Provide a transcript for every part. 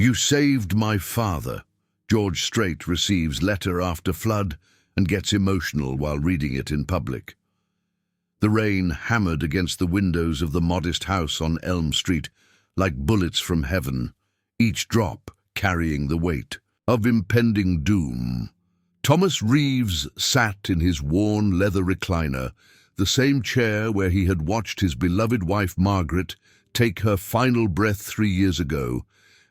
You saved my father. George Strait receives letter after flood and gets emotional while reading it in public. The rain hammered against the windows of the modest house on Elm Street like bullets from heaven, each drop carrying the weight of impending doom. Thomas Reeves sat in his worn leather recliner, the same chair where he had watched his beloved wife Margaret take her final breath 3 years ago,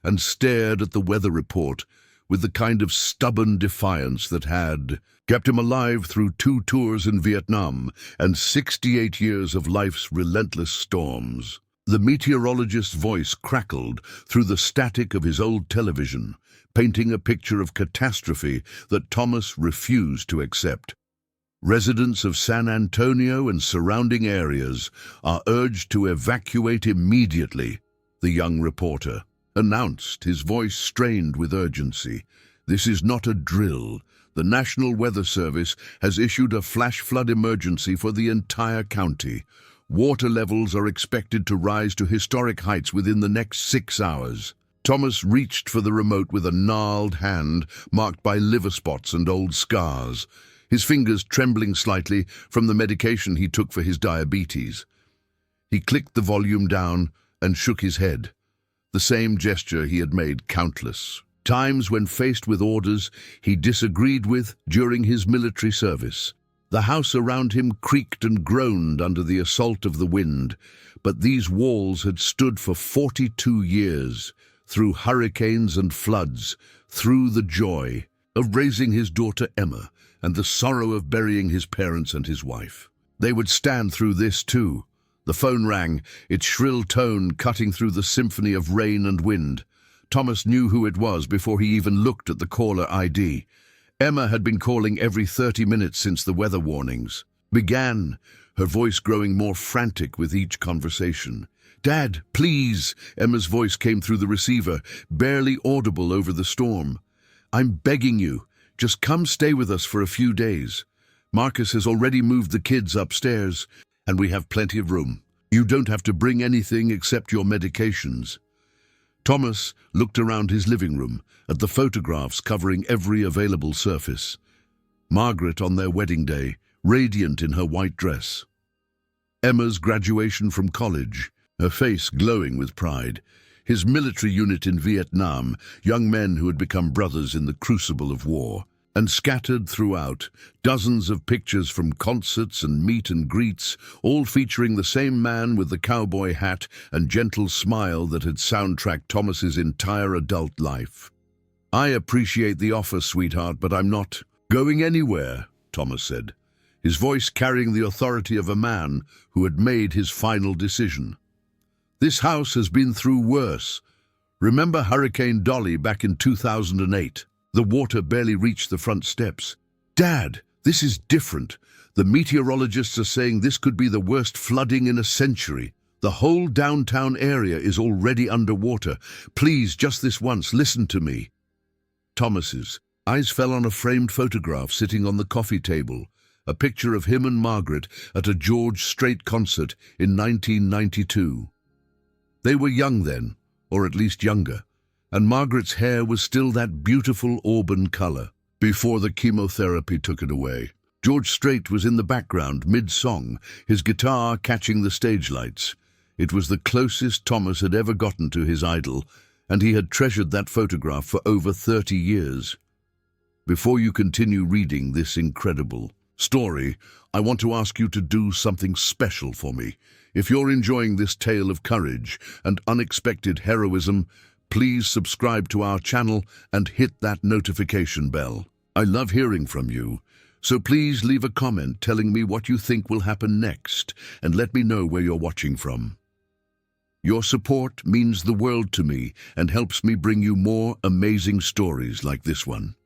and stared at the weather report with the kind of stubborn defiance that had kept him alive through 2 tours in Vietnam and 68 years of life's relentless storms. The meteorologist's voice crackled through the static of his old television, painting a picture of catastrophe that Thomas refused to accept. Residents of San Antonio and surrounding areas are urged to evacuate immediately, the young reporter announced, his voice strained with urgency. This is not a drill. The National Weather Service has issued a flash flood emergency for the entire county. Water levels are expected to rise to historic heights within the next 6 hours. Thomas reached for the remote with a gnarled hand marked by liver spots and old scars, his fingers trembling slightly from the medication he took for his diabetes. He clicked the volume down and shook his head, the same gesture he had made countless times when faced with orders he disagreed with during his military service. The house around him creaked and groaned under the assault of the wind, but these walls had stood for 42 years, through hurricanes and floods, through the joy of raising his daughter Emma and the sorrow of burying his parents and his wife. They would stand through this too. The phone rang, its shrill tone cutting through the symphony of rain and wind. Thomas knew who it was before he even looked at the caller ID. Emma had been calling every 30 minutes since the weather warnings began, her voice growing more frantic with each conversation. "Dad, please," Emma's voice came through the receiver, barely audible over the storm. "I'm begging you, just come stay with us for a few days. Marcus has already moved the kids upstairs, and we have plenty of room. You don't have to bring anything except your medications." Thomas looked around his living room at the photographs covering every available surface. Margaret on their wedding day, radiant in her white dress. Emma's graduation from college, her face glowing with pride. His military unit in Vietnam, young men who had become brothers in the crucible of war. And scattered throughout, dozens of pictures from concerts and meet and greets, all featuring the same man with the cowboy hat and gentle smile that had soundtracked Thomas's entire adult life. "I appreciate the offer, sweetheart, but I'm not going anywhere," Thomas said, his voice carrying the authority of a man who had made his final decision. "This house has been through worse. Remember Hurricane Dolly back in 2008? The water barely reached the front steps. Dad, this is different. The meteorologists are saying this could be the worst flooding in a century. The whole downtown area is already underwater. Please, just this once, listen to me." Thomas's eyes fell on a framed photograph sitting on the coffee table, a picture of him and Margaret at a George Strait concert in 1992. They were young then, or at least younger, and Margaret's hair was still that beautiful auburn color, before the chemotherapy took it away. George Strait was in the background, mid-song, his guitar catching the stage lights. It was the closest Thomas had ever gotten to his idol, and he had treasured that photograph for over 30 years. Before you continue reading this incredible story, I want to ask you to do something special for me. If you're enjoying this tale of courage and unexpected heroism, please subscribe to our channel and hit that notification bell. I love hearing from you, so please leave a comment telling me what you think will happen next and let me know where you're watching from. Your support means the world to me and helps me bring you more amazing stories like this one.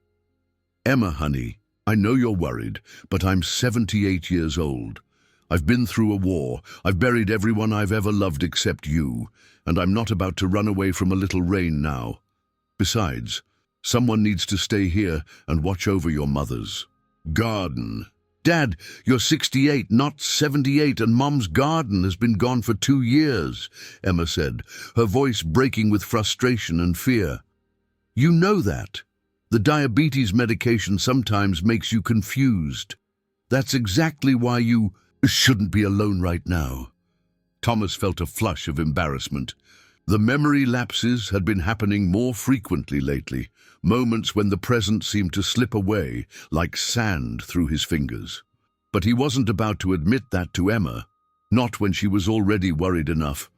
Emma, honey, I know you're worried, but I'm 78 years old. I've been through a war. I've buried everyone I've ever loved except you, and I'm not about to run away from a little rain now. Besides, someone needs to stay here and watch over your mother's garden. Dad, you're 68, not 78, and Mom's garden has been gone for 2 years, Emma said, her voice breaking with frustration and fear. You know that. The diabetes medication sometimes makes you confused. That's exactly why you shouldn't be alone right now. Thomas felt a flush of embarrassment. The memory lapses had been happening more frequently lately, moments when the present seemed to slip away like sand through his fingers. But he wasn't about to admit that to Emma, not when she was already worried enough.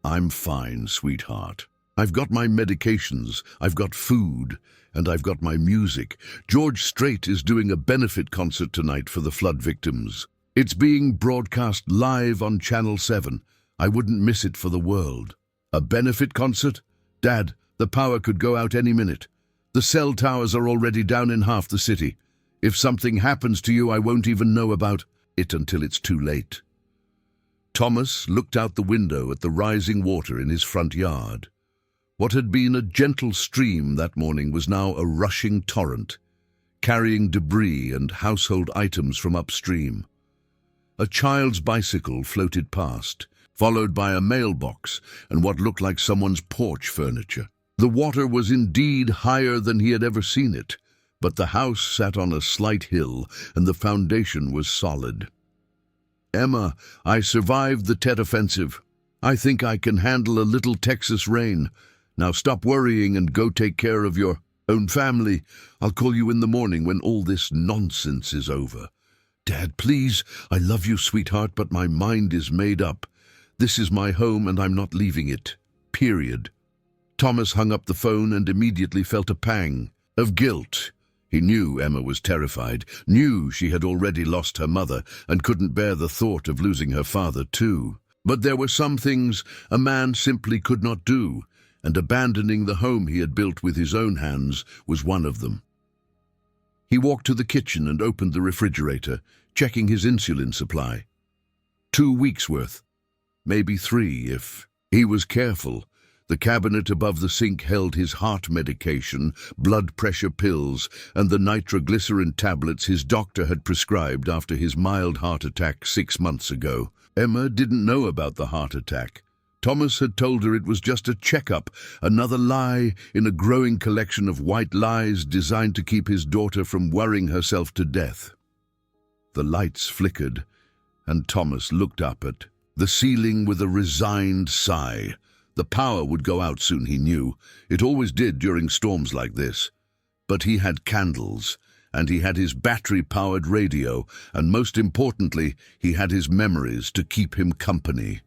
I'm fine, sweetheart. I've got my medications, I've got food, and I've got my music. George Strait is doing a benefit concert tonight for the flood victims. It's being broadcast live on Channel 7. I wouldn't miss it for the world. A benefit concert? Dad, the power could go out any minute. The cell towers are already down in half the city. If something happens to you, I won't even know about it until it's too late. Thomas looked out the window at the rising water in his front yard. What had been a gentle stream that morning was now a rushing torrent, carrying debris and household items from upstream. A child's bicycle floated past, followed by a mailbox and what looked like someone's porch furniture. The water was indeed higher than he had ever seen it, but the house sat on a slight hill and the foundation was solid. Emma, I survived the Tet Offensive. I think I can handle a little Texas rain. Now stop worrying and go take care of your own family. I'll call you in the morning when all this nonsense is over. Dad, please, I love you, sweetheart, but my mind is made up. This is my home and I'm not leaving it. Period. Thomas hung up the phone and immediately felt a pang of guilt. He knew Emma was terrified, knew she had already lost her mother and couldn't bear the thought of losing her father too. But there were some things a man simply could not do, and abandoning the home he had built with his own hands was one of them. He walked to the kitchen and opened the refrigerator, checking his insulin supply. 2 weeks' worth, maybe 3 if he was careful. The cabinet above the sink held his heart medication, blood pressure pills, and the nitroglycerin tablets his doctor had prescribed after his mild heart attack 6 months ago. Emma didn't know about the heart attack. Thomas had told her it was just a checkup, another lie in a growing collection of white lies designed to keep his daughter from worrying herself to death. The lights flickered, and Thomas looked up at the ceiling with a resigned sigh. The power would go out soon, he knew. It always did during storms like this. But he had candles, and he had his battery-powered radio, and most importantly, he had his memories to keep him company.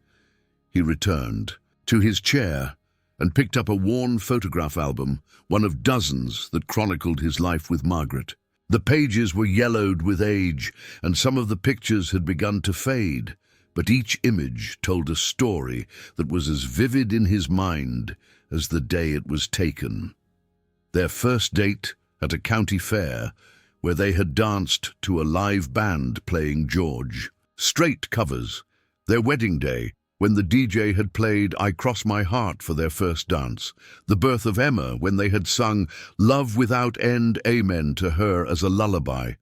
He returned to his chair and picked up a worn photograph album, one of dozens that chronicled his life with Margaret. The pages were yellowed with age, and some of the pictures had begun to fade, but each image told a story that was as vivid in his mind as the day it was taken. Their first date at a county fair, where they had danced to a live band playing George Strait covers. Their wedding day, when the DJ had played I Cross My Heart for their first dance. The birth of Emma, when they had sung Love Without End, Amen to her as a lullaby.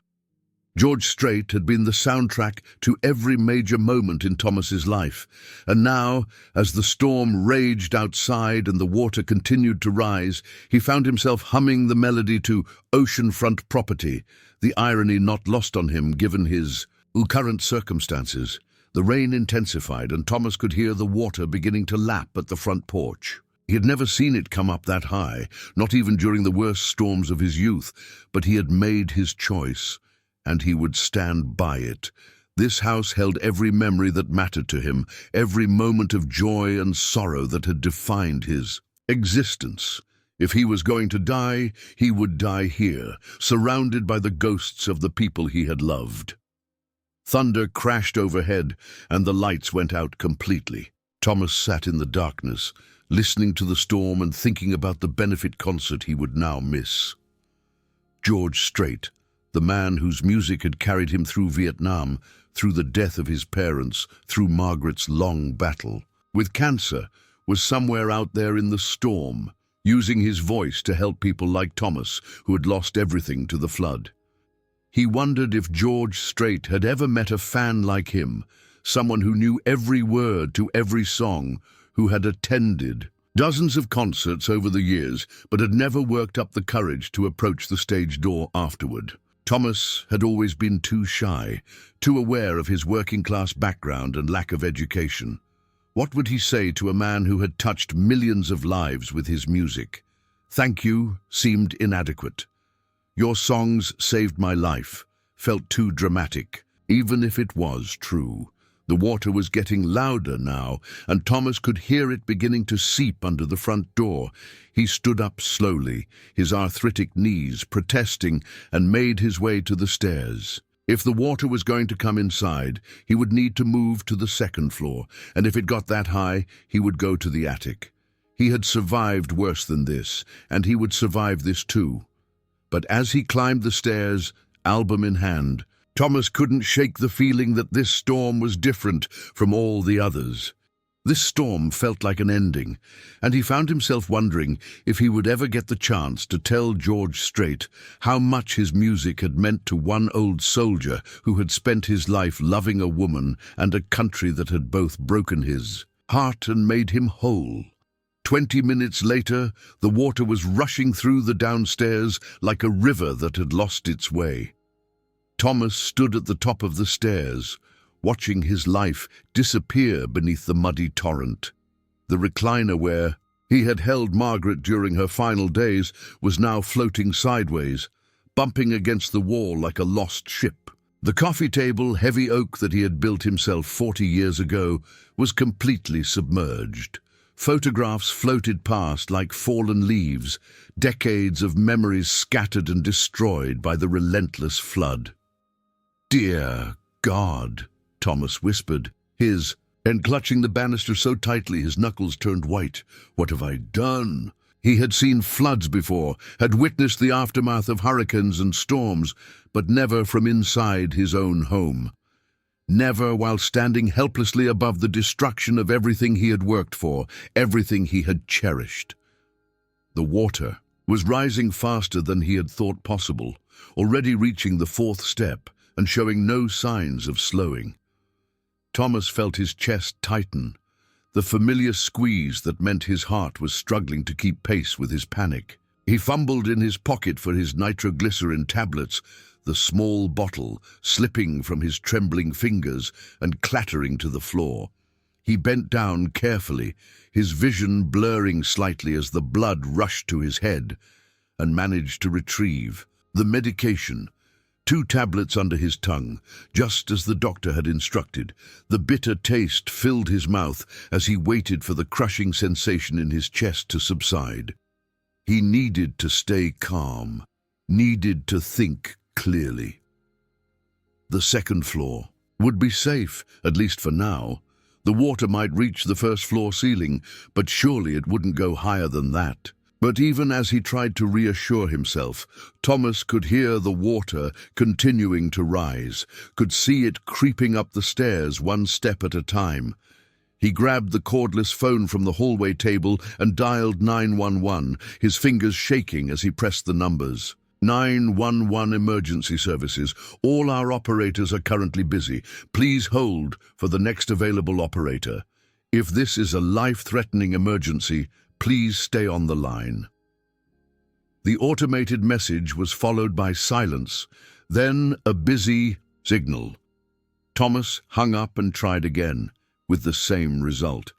George Strait had been the soundtrack to every major moment in Thomas's life, and now, as the storm raged outside and the water continued to rise, he found himself humming the melody to Oceanfront Property, the irony not lost on him given his current circumstances. The rain intensified, and Thomas could hear the water beginning to lap at the front porch. He had never seen it come up that high, not even during the worst storms of his youth, but he had made his choice, and he would stand by it. This house held every memory that mattered to him, every moment of joy and sorrow that had defined his existence. If he was going to die, he would die here, surrounded by the ghosts of the people he had loved. Thunder crashed overhead, and the lights went out completely. Thomas sat in the darkness, listening to the storm and thinking about the benefit concert he would now miss. George Strait, the man whose music had carried him through Vietnam, through the death of his parents, through Margaret's long battle with cancer, was somewhere out there in the storm, using his voice to help people like Thomas, who had lost everything to the flood. He wondered if George Strait had ever met a fan like him, someone who knew every word to every song, who had attended Dozens of concerts over the years, but had never worked up the courage to approach the stage door afterward. Thomas had always been too shy, too aware of his working-class background and lack of education. What would he say to a man who had touched millions of lives with his music? "Thank you" seemed inadequate. "Your songs saved my life" felt too dramatic, even if it was true. The water was getting louder now, and Thomas could hear it beginning to seep under the front door. He stood up slowly, his arthritic knees protesting, and made his way to the stairs. If the water was going to come inside, he would need to move to the second floor, and if it got that high, he would go to the attic. He had survived worse than this, and he would survive this too. But as he climbed the stairs, album in hand, Thomas couldn't shake the feeling that this storm was different from all the others. This storm felt like an ending, and he found himself wondering if he would ever get the chance to tell George Strait how much his music had meant to one old soldier who had spent his life loving a woman and a country that had both broken his heart and made him whole. 20 minutes later, the water was rushing through the downstairs like a river that had lost its way. Thomas stood at the top of the stairs, watching his life disappear beneath the muddy torrent. The recliner where he had held Margaret during her final days was now floating sideways, bumping against the wall like a lost ship. The coffee table, heavy oak that he had built himself 40 years ago, was completely submerged. Photographs floated past like fallen leaves, decades of memories scattered and destroyed by the relentless flood. "Dear God," Thomas whispered, and clutching the banister so tightly his knuckles turned white. "What have I done?" He had seen floods before, had witnessed the aftermath of hurricanes and storms, but never from inside his own home. Never while standing helplessly above the destruction of everything he had worked for, everything he had cherished. The water was rising faster than he had thought possible, already reaching the 4th step and showing no signs of slowing. Thomas felt his chest tighten, the familiar squeeze that meant his heart was struggling to keep pace with his panic. He fumbled in his pocket for his nitroglycerin tablets, the small bottle slipping from his trembling fingers and clattering to the floor. He bent down carefully, his vision blurring slightly as the blood rushed to his head, and managed to retrieve the medication. 2 tablets under his tongue, just as the doctor had instructed. The bitter taste filled his mouth as he waited for the crushing sensation in his chest to subside. He needed to stay calm, needed to think clearly. The second floor would be safe, at least for now. The water might reach the 1st floor ceiling, but surely it wouldn't go higher than that. But even as he tried to reassure himself, Thomas could hear the water continuing to rise, could see it creeping up the stairs 1 step at a time. He grabbed the cordless phone from the hallway table and dialed 911, his fingers shaking as he pressed the numbers. 911 emergency services. All our operators are currently busy. Please hold for the next available operator. If this is a life-threatening emergency, please stay on the line. The automated message was followed by silence, then a busy signal. Thomas hung up and tried again, with the same result.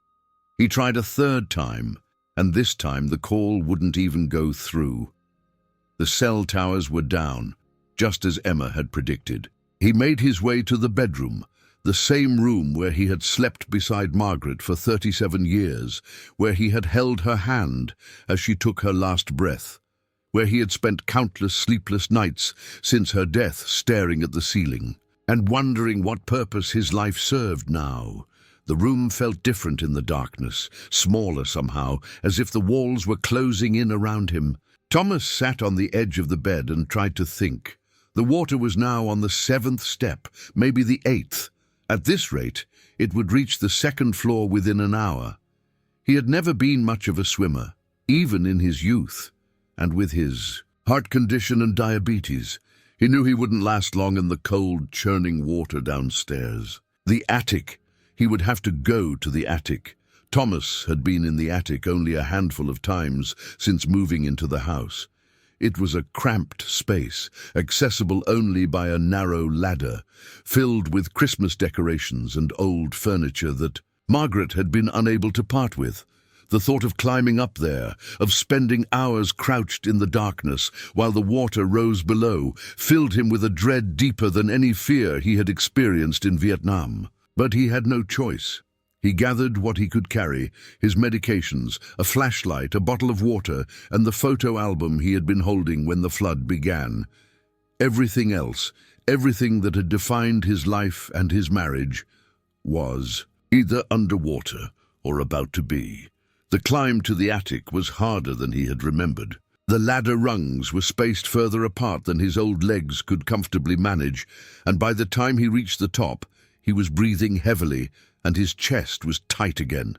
He tried a 3rd time, and this time the call wouldn't even go through. The cell towers were down, just as Emma had predicted. He made his way to the bedroom, the same room where he had slept beside Margaret for 37 years, where he had held her hand as she took her last breath, where he had spent countless sleepless nights since her death staring at the ceiling, and wondering what purpose his life served now. The room felt different in the darkness, smaller somehow, as if the walls were closing in around him. Thomas sat on the edge of the bed and tried to think. The water was now on the 7th step, maybe the 8th. At this rate, it would reach the 2nd floor within an hour. He had never been much of a swimmer, even in his youth, and with his heart condition and diabetes, he knew he wouldn't last long in the cold, churning water downstairs. The attic. He would have to go to the attic, Thomas had been in the attic only a handful of times since moving into the house. It was a cramped space, accessible only by a narrow ladder, filled with Christmas decorations and old furniture that Margaret had been unable to part with. The thought of climbing up there, of spending hours crouched in the darkness while the water rose below, filled him with a dread deeper than any fear he had experienced in Vietnam. But he had no choice. He gathered what he could carry, his medications, a flashlight, a bottle of water, and the photo album he had been holding when the flood began. Everything else, everything that had defined his life and his marriage, was either underwater or about to be. The climb to the attic was harder than he had remembered. The ladder rungs were spaced further apart than his old legs could comfortably manage, and by the time he reached the top, he was breathing heavily and his chest was tight again.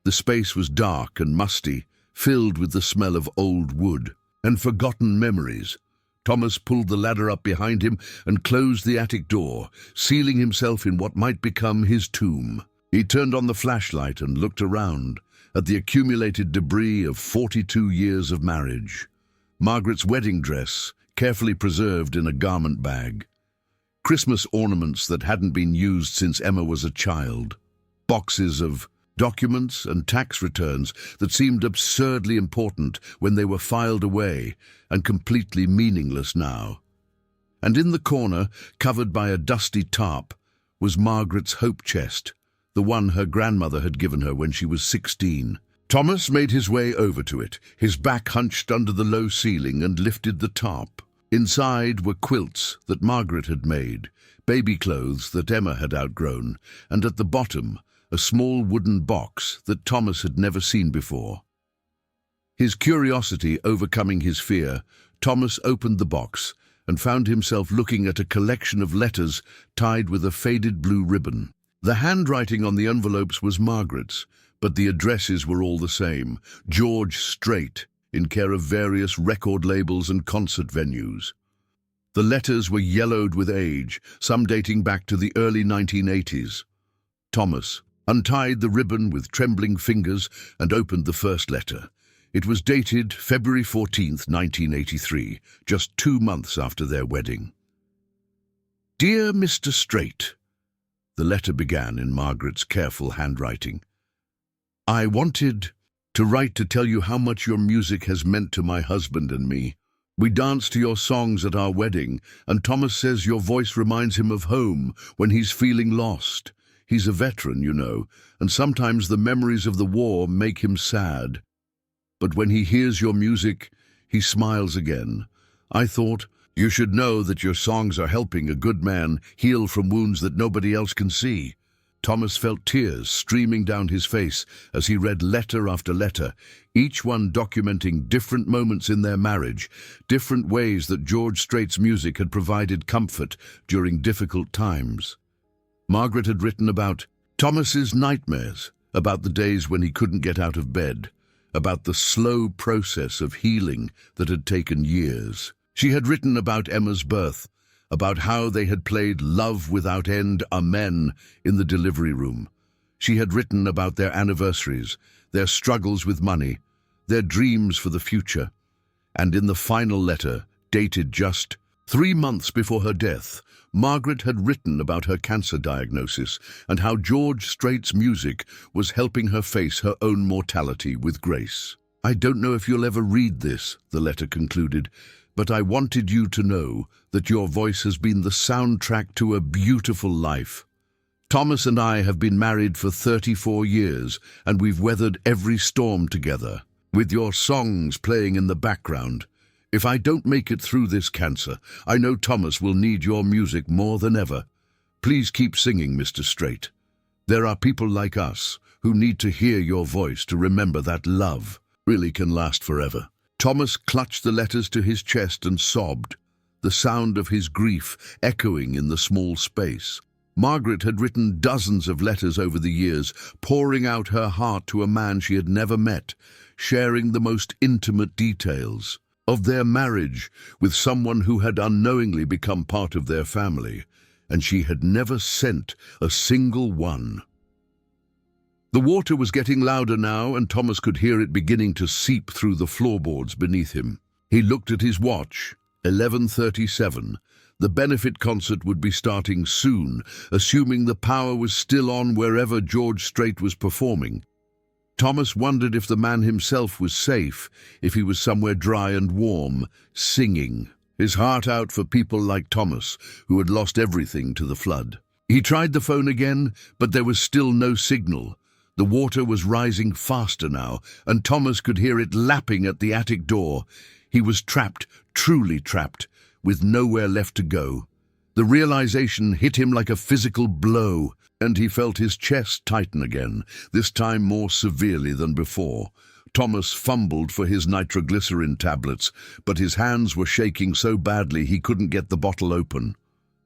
The space was dark and musty, filled with the smell of old wood and forgotten memories. Thomas pulled the ladder up behind him and closed the attic door, sealing himself in what might become his tomb. He turned on the flashlight and looked around at the accumulated debris of 42 years of marriage. Margaret's wedding dress, carefully preserved in a garment bag. Christmas ornaments that hadn't been used since Emma was a child. Boxes of documents and tax returns that seemed absurdly important when they were filed away and completely meaningless now. And in the corner, covered by a dusty tarp, was Margaret's hope chest, the one her grandmother had given her when she was 16. Thomas made his way over to it, his back hunched under the low ceiling, and lifted the tarp. Inside were quilts that Margaret had made, baby clothes that Emma had outgrown, and at the bottom, a small wooden box that Thomas had never seen before. His curiosity overcoming his fear, Thomas opened the box and found himself looking at a collection of letters tied with a faded blue ribbon. The handwriting on the envelopes was Margaret's, but the addresses were all the same: George Strait, in care of various record labels and concert venues. The letters were yellowed with age, some dating back to the early 1980s. Thomas untied the ribbon with trembling fingers and opened the first letter. It was dated February 14th, 1983, just 2 months after their wedding. "Dear Mr. Strait," the letter began in Margaret's careful handwriting. "I wanted to write to tell you how much your music has meant to my husband and me. We danced to your songs at our wedding, and Thomas says your voice reminds him of home when he's feeling lost. He's a veteran, you know, and sometimes the memories of the war make him sad. But when he hears your music, he smiles again. I thought, you should know that your songs are helping a good man heal from wounds that nobody else can see." Thomas felt tears streaming down his face as he read letter after letter, each one documenting different moments in their marriage, different ways that George Strait's music had provided comfort during difficult times. Margaret had written about Thomas's nightmares, about the days when he couldn't get out of bed, about the slow process of healing that had taken years. She had written about Emma's birth, about how they had played Love Without End, Amen in the delivery room. She had written about their anniversaries, their struggles with money, their dreams for the future. And in the final letter, dated just 3 months before her death, Margaret had written about her cancer diagnosis and how George Strait's music was helping her face her own mortality with grace. "I don't know if you'll ever read this," the letter concluded, "but I wanted you to know that your voice has been the soundtrack to a beautiful life. Thomas and I have been married for 34 years, and we've weathered every storm together, with your songs playing in the background. If I don't make it through this cancer, I know Thomas will need your music more than ever. Please keep singing, Mr. Strait. There are people like us who need to hear your voice to remember that love really can last forever." Thomas clutched the letters to his chest and sobbed, the sound of his grief echoing in the small space. Margaret had written dozens of letters over the years, pouring out her heart to a man she had never met, sharing the most intimate details of their marriage with someone who had unknowingly become part of their family, and she had never sent a single one. The water was getting louder now, and Thomas could hear it beginning to seep through the floorboards beneath him. He looked at his watch. 11:37. The benefit concert would be starting soon, assuming the power was still on wherever George Strait was performing. Thomas wondered if the man himself was safe, if he was somewhere dry and warm, singing, his heart out for people like Thomas, who had lost everything to the flood. He tried the phone again, but there was still no signal. The water was rising faster now, and Thomas could hear it lapping at the attic door. He was trapped, truly trapped, with nowhere left to go. The realization hit him like a physical blow, and he felt his chest tighten again, this time more severely than before. Thomas fumbled for his nitroglycerin tablets, but his hands were shaking so badly he couldn't get the bottle open.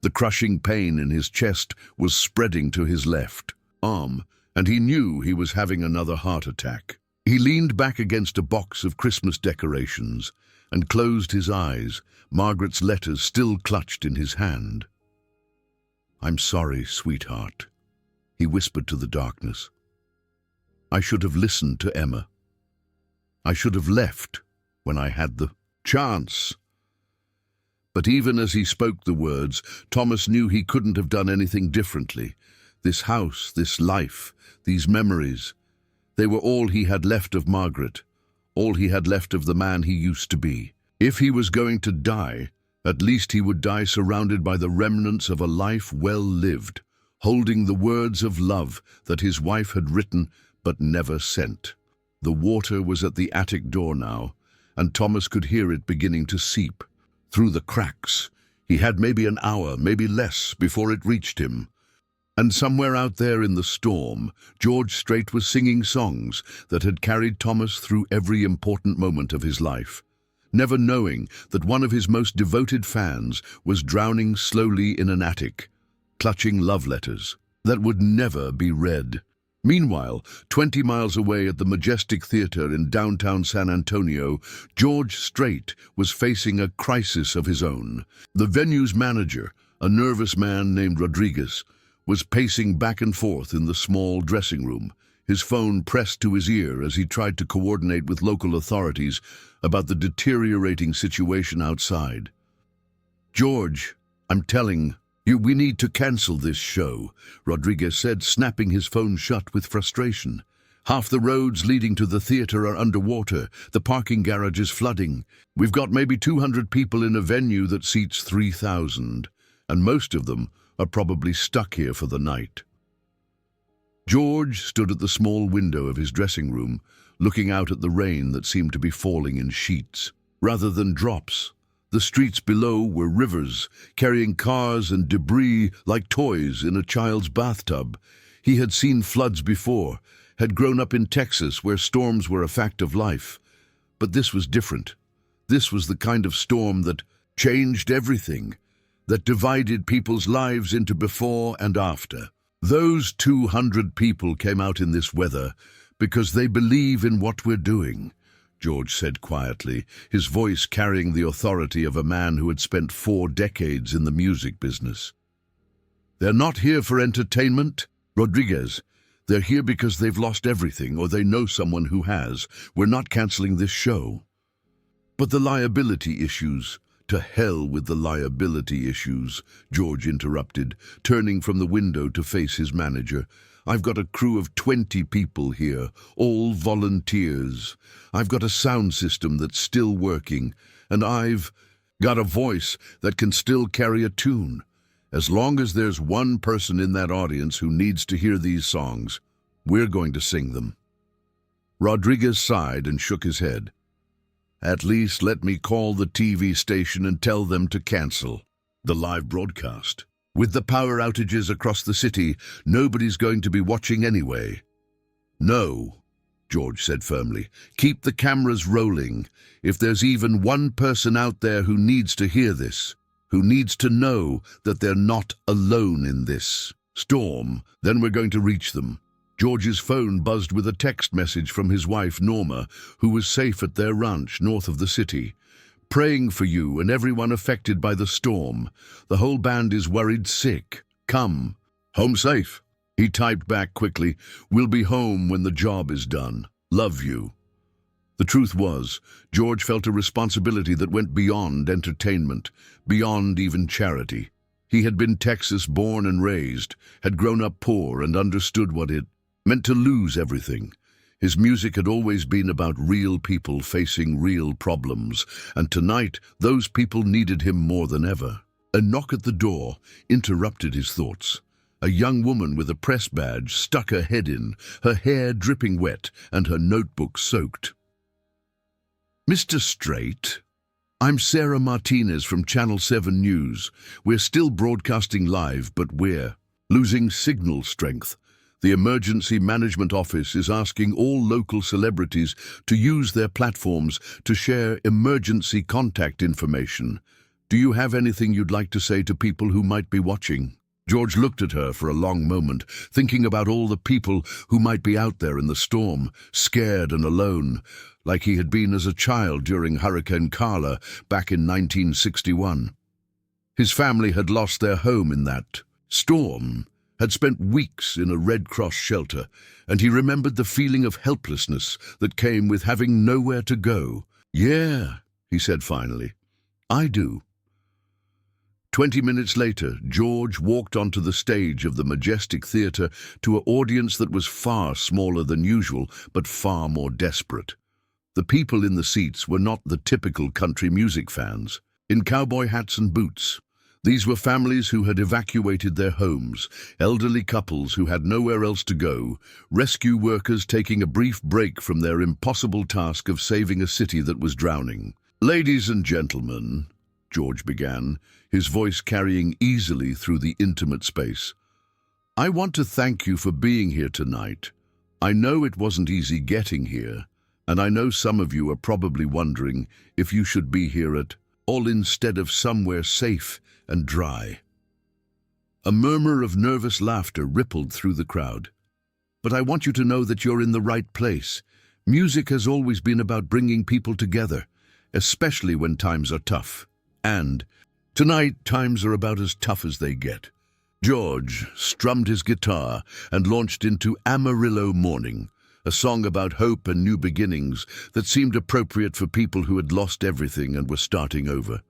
The crushing pain in his chest was spreading to his left arm, and he knew he was having another heart attack. He leaned back against a box of Christmas decorations and closed his eyes, Margaret's letters still clutched in his hand. "I'm sorry, sweetheart," he whispered to the darkness. "I should have listened to Emma. I should have left when I had the chance." But even as he spoke the words, Thomas knew he couldn't have done anything differently. This house, this life, these memories, they were all he had left of Margaret, all he had left of the man he used to be. If he was going to die, at least he would die surrounded by the remnants of a life well lived, holding the words of love that his wife had written but never sent. The water was at the attic door now, and Thomas could hear it beginning to seep through the cracks. He had maybe an hour, maybe less, before it reached him. And somewhere out there in the storm, George Strait was singing songs that had carried Thomas through every important moment of his life, never knowing that one of his most devoted fans was drowning slowly in an attic, clutching love letters that would never be read. Meanwhile, 20 miles away at the Majestic Theater in downtown San Antonio, George Strait was facing a crisis of his own. The venue's manager, a nervous man named Rodriguez, was pacing back and forth in the small dressing room, his phone pressed to his ear as he tried to coordinate with local authorities about the deteriorating situation outside. "George, I'm telling you, we need to cancel this show," Rodriguez said, snapping his phone shut with frustration. "Half the roads leading to the theater are underwater, the parking garage is flooding. We've got maybe 200 people in a venue that seats 3,000, and most of them are probably stuck here for the night." George stood at the small window of his dressing room, looking out at the rain that seemed to be falling in sheets, rather than drops. The streets below were rivers, carrying cars and debris like toys in a child's bathtub. He had seen floods before, had grown up in Texas where storms were a fact of life. But this was different. This was the kind of storm that changed everything, that divided people's lives into before and after. Those 200 people came out in this weather because they believe in what we're doing, George said quietly, his voice carrying the authority of a man who had spent 4 decades in the music business. "They're not here for entertainment, Rodriguez. They're here because they've lost everything or they know someone who has. We're not canceling this show." "But the liability issues—" "To hell with the liability issues," George interrupted, turning from the window to face his manager. "I've got a crew of 20 people here, all volunteers. I've got a sound system that's still working, and I've got a voice that can still carry a tune. As long as there's one person in that audience who needs to hear these songs, we're going to sing them." Rodriguez sighed and shook his head. "At least let me call the TV station and tell them to cancel the live broadcast. With the power outages across the city, nobody's going to be watching anyway." "No," George said firmly. "Keep the cameras rolling. If there's even one person out there who needs to hear this, who needs to know that they're not alone in this storm, then we're going to reach them." George's phone buzzed with a text message from his wife, Norma, who was safe at their ranch north of the city. "Praying for you and everyone affected by the storm. The whole band is worried sick. Come home safe." He typed back quickly, "We'll be home when the job is done. Love you." The truth was, George felt a responsibility that went beyond entertainment, beyond even charity. He had been Texas born and raised, had grown up poor and understood what it meant to lose everything. His music had always been about real people facing real problems, and tonight those people needed him more than ever. A knock at the door interrupted his thoughts. A young woman with a press badge stuck her head in, her hair dripping wet and her notebook soaked. "Mr. Strait, I'm Sarah Martinez from Channel 7 News. We're still broadcasting live, but we're losing signal strength. The Emergency Management Office is asking all local celebrities to use their platforms to share emergency contact information. Do you have anything you'd like to say to people who might be watching?" George looked at her for a long moment, thinking about all the people who might be out there in the storm, scared and alone, like he had been as a child during Hurricane Carla back in 1961. His family had lost their home in that storm, had spent weeks in a Red Cross shelter, and he remembered the feeling of helplessness that came with having nowhere to go. "Yeah," he said finally, "I do." 20 minutes later, George walked onto the stage of the majestic theatre to an audience that was far smaller than usual, but far more desperate. The people in the seats were not the typical country music fans. In cowboy hats and boots, these were families who had evacuated their homes, elderly couples who had nowhere else to go, rescue workers taking a brief break from their impossible task of saving a city that was drowning. "Ladies and gentlemen," George began, his voice carrying easily through the intimate space, "I want to thank you for being here tonight. I know it wasn't easy getting here, and I know some of you are probably wondering if you should be here at all instead of somewhere safe and dry." A murmur of nervous laughter rippled through the crowd. "But I want you to know that you're in the right place. Music has always been about bringing people together, especially when times are tough. And tonight, times are about as tough as they get." George strummed his guitar and launched into Amarillo Morning, a song about hope and new beginnings that seemed appropriate for people who had lost everything and were starting over.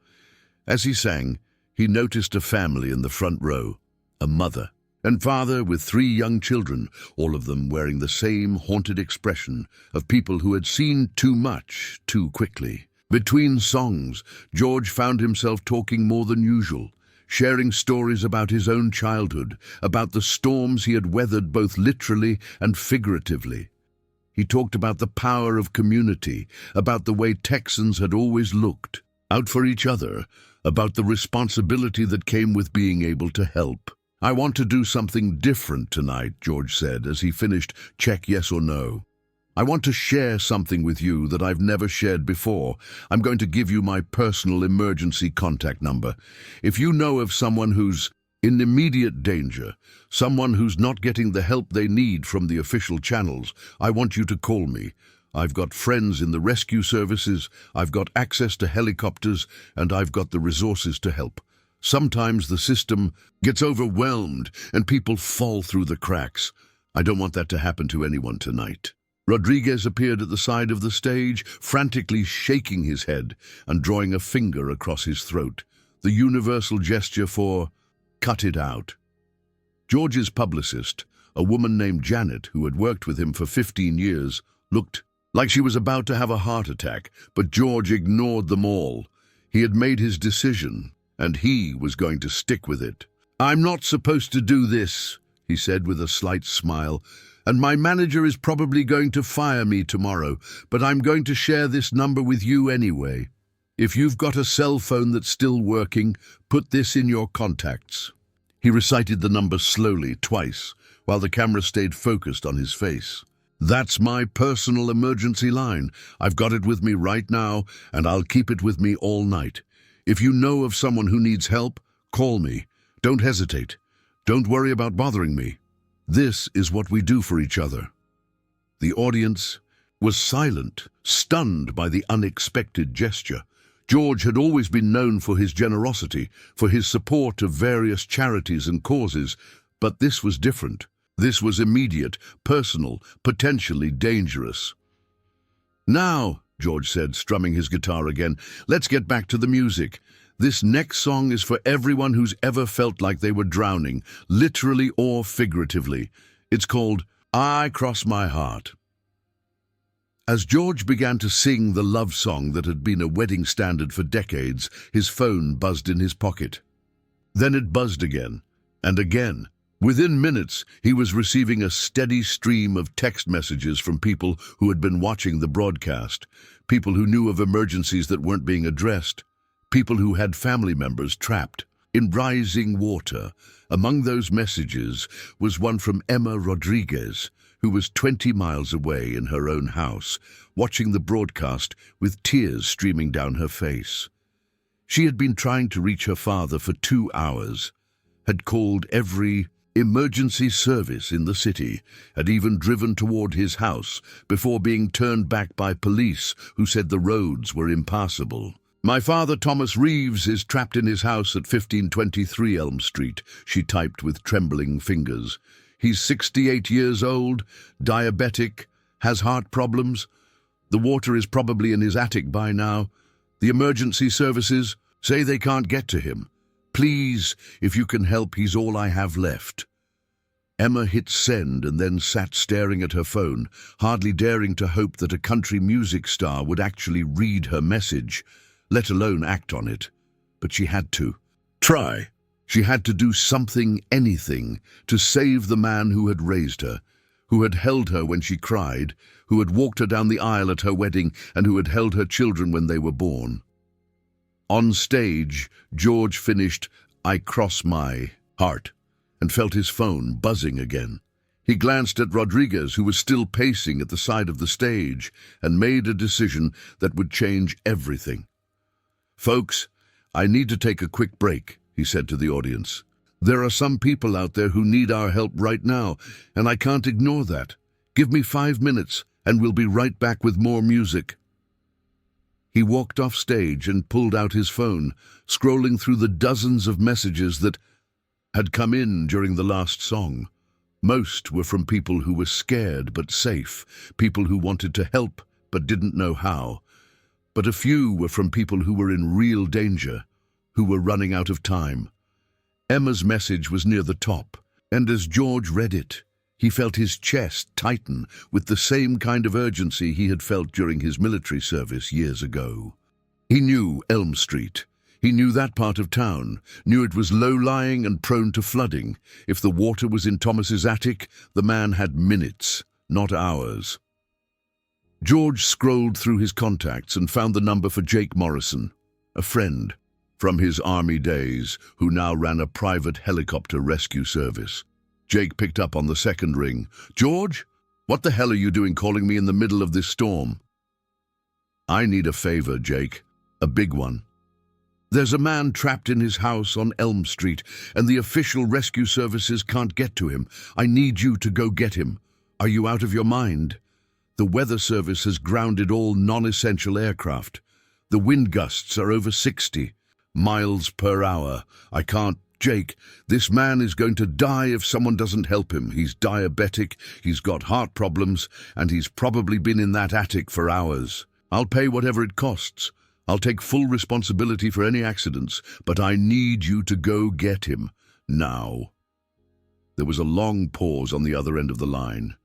As he sang, he noticed a family in the front row, a mother and father with 3 young children, all of them wearing the same haunted expression of people who had seen too much too quickly. Between songs, George found himself talking more than usual, sharing stories about his own childhood, about the storms he had weathered both literally and figuratively. He talked about the power of community, about the way Texans had always looked out for each other, about the responsibility that came with being able to help. "I want to do something different tonight," George said as he finished Check Yes or No. "I want to share something with you that I've never shared before. I'm going to give you my personal emergency contact number. If you know of someone who's in immediate danger, someone who's not getting the help they need from the official channels, I want you to call me. I've got friends in the rescue services, I've got access to helicopters, and I've got the resources to help. Sometimes the system gets overwhelmed and people fall through the cracks. I don't want that to happen to anyone tonight." Rodriguez appeared at the side of the stage, frantically shaking his head and drawing a finger across his throat, the universal gesture for "cut it out." George's publicist, a woman named Janet, who had worked with him for 15 years, looked like she was about to have a heart attack, but George ignored them all. He had made his decision, and he was going to stick with it. "I'm not supposed to do this," he said with a slight smile, "and my manager is probably going to fire me tomorrow, but I'm going to share this number with you anyway. If you've got a cell phone that's still working, put this in your contacts." He recited the number slowly twice, while the camera stayed focused on his face. "That's my personal emergency line. I've got it with me right now, and I'll keep it with me all night. If you know of someone who needs help, call me. Don't hesitate. Don't worry about bothering me. This is what we do for each other." The audience was silent, stunned by the unexpected gesture. George had always been known for his generosity, for his support of various charities and causes, but this was different. This was immediate, personal, potentially dangerous. "Now," George said, strumming his guitar again, "let's get back to the music. This next song is for everyone who's ever felt like they were drowning, literally or figuratively. It's called I Cross My Heart." As George began to sing the love song that had been a wedding standard for decades, his phone buzzed in his pocket. Then it buzzed again, and again. Within minutes, he was receiving a steady stream of text messages from people who had been watching the broadcast, people who knew of emergencies that weren't being addressed, people who had family members trapped in rising water. Among those messages was one from Emma Rodriguez, who was 20 miles away in her own house, watching the broadcast with tears streaming down her face. She had been trying to reach her father for 2 hours, had called every emergency service in the city, had even driven toward his house before being turned back by police who said the roads were impassable. "My father, Thomas Reeves, is trapped in his house at 1523 Elm Street," she typed with trembling fingers. "He's 68 years old, diabetic, has heart problems. The water is probably in his attic by now. The emergency services say they can't get to him. Please, if you can help, he's all I have left." Emma hit send and then sat staring at her phone, hardly daring to hope that a country music star would actually read her message, let alone act on it. But she had to. Try. She had to do something, anything, to save the man who had raised her, who had held her when she cried, who had walked her down the aisle at her wedding, and who had held her children when they were born. On stage, George finished I Cross My Heart and felt his phone buzzing again. He glanced at Rodriguez, who was still pacing at the side of the stage, and made a decision that would change everything. "Folks, I need to take a quick break," he said to the audience. "There are some people out there who need our help right now, and I can't ignore that. Give me 5 minutes, and we'll be right back with more music." He walked off stage and pulled out his phone, scrolling through the dozens of messages that had come in during the last song. Most were from people who were scared but safe, people who wanted to help but didn't know how. But a few were from people who were in real danger, who were running out of time. Emma's message was near the top, and as George read it, he felt his chest tighten with the same kind of urgency he had felt during his military service years ago. He knew Elm Street. He knew that part of town, knew it was low-lying and prone to flooding. If the water was in Thomas's attic, the man had minutes, not hours. George scrolled through his contacts and found the number for Jake Morrison, a friend from his army days who now ran a private helicopter rescue service. Jake picked up on the second ring. "George, what the hell are you doing calling me in the middle of this storm?" "I need a favor, Jake. A big one. There's a man trapped in his house on Elm Street, and the official rescue services can't get to him. I need you to go get him. Are you out of your mind? The weather service has grounded all non-essential aircraft. The wind gusts are over 60 miles per hour. I can't. Jake, this man is going to die if someone doesn't help him. He's diabetic, he's got heart problems, and he's probably been in that attic for hours. I'll pay whatever it costs. I'll take full responsibility for any accidents, but I need you to go get him. Now." There was a long pause on the other end of the line.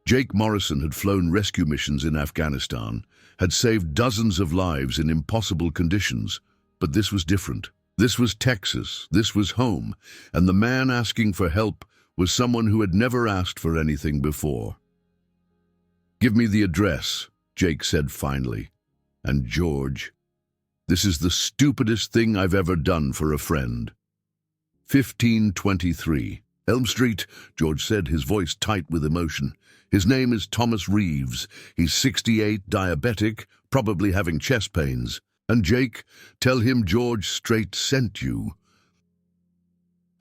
Jake Morrison had flown rescue missions in Afghanistan, had saved dozens of lives in impossible conditions, but this was different. This was Texas, this was home, and the man asking for help was someone who had never asked for anything before. "Give me the address," Jake said finally. "And George, this is the stupidest thing I've ever done for a friend." 1523 Elm Street, George said, his voice tight with emotion. "His name is Thomas Reeves. He's 68, diabetic, probably having chest pains. And Jake, tell him George Strait sent you."